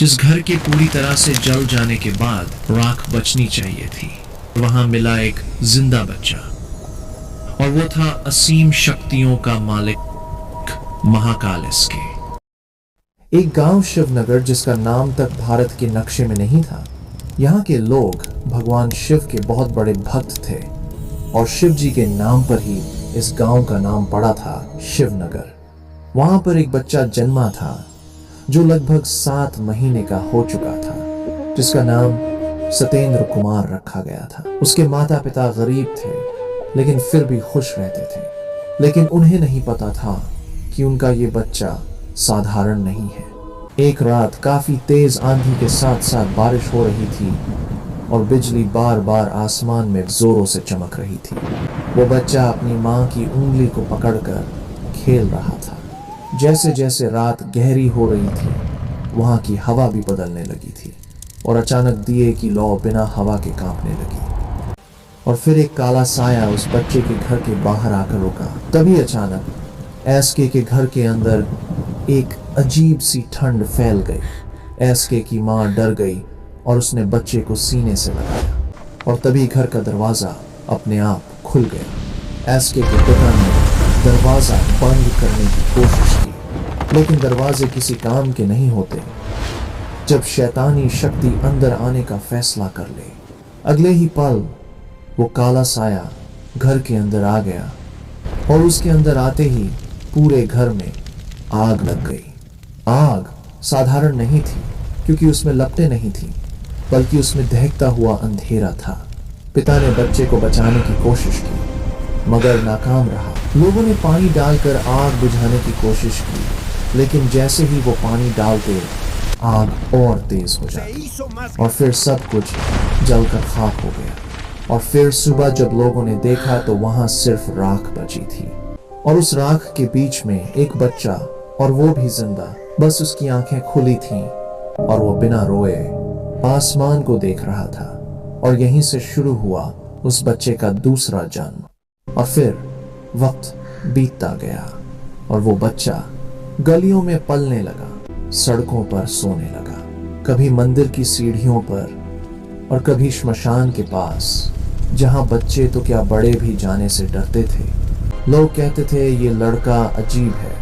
जिस घर के पूरी तरह से जल जाने के बाद राख बचनी चाहिए थी, वहां मिला एक जिंदा बच्चा, और वो था असीम शक्तियों का मालिक महाकाल इसके। एक गांव शिवनगर, जिसका नाम तक भारत के नक्शे में नहीं था। यहाँ के लोग भगवान शिव के बहुत बड़े भक्त थे और शिव जी के नाम पर ही इस गांव का नाम पड़ा था शिवनगर। वहां पर एक बच्चा जन्मा था जो लगभग 7 महीने का हो चुका था, जिसका नाम सत्येंद्र कुमार रखा गया था। उसके माता पिता गरीब थे लेकिन फिर भी खुश रहते थे, लेकिन उन्हें नहीं पता था कि उनका ये बच्चा साधारण नहीं है। एक रात काफी तेज आंधी के साथ साथ बारिश हो रही थी और बिजली बार बार आसमान में जोरों से चमक रही थी। वो बच्चा अपनी माँ की उंगली को पकड़कर खेल रहा था। जैसे जैसे रात गहरी हो रही थी, वहां की हवा भी बदलने लगी थी और अचानक दिए की लौ बिना हवा के कांपने लगी और फिर एक काला साया उस बच्चे के घर के बाहर आकर रुका। तभी अचानक एसके के घर के अंदर एक अजीब सी ठंड फैल गई। एसके की माँ डर गई और उसने बच्चे को सीने से लगाया और तभी घर का दरवाजा अपने आप खुल गया। एसके के पिता ने दरवाजा बंद करने की कोशिश की, लेकिन दरवाजे किसी काम के नहीं होते जब शैतानी शक्ति अंदर आने का फैसला कर ले। अगले ही पल वो काला साया घर के अंदर आ गया और उसके अंदर आते ही पूरे घर में आग लग गई। आग साधारण नहीं थी क्योंकि उसमें लपटें नहीं थी, बल्कि उसमें दहकता हुआ अंधेरा था। पिता ने बच्चे को बचाने की कोशिश की मगर नाकाम रहा। लोगों ने पानी डालकर आग बुझाने की कोशिश की, लेकिन जैसे ही वो पानी डालते आग और तेज हो जाती और फिर सब कुछ जलकर खाक हो गया। और फिर सुबह जब लोगों ने देखा तो वहां सिर्फ राख बची थी और उस राख के बीच में एक बच्चा, और वो भी जिंदा। बस उसकी आंखें खुली थीं और वो बिना रोए आसमान को देख रहा था। और यहीं से शुरू हुआ उस बच्चे का दूसरा जन्म। और फिर वक्त बीतता गया और वो बच्चा गलियों में पलने लगा, सड़कों पर सोने लगा, कभी मंदिर की सीढ़ियों पर और कभी श्मशान के पास, जहां बच्चे तो क्या बड़े भी जाने से डरते थे। लोग कहते थे ये लड़का अजीब है,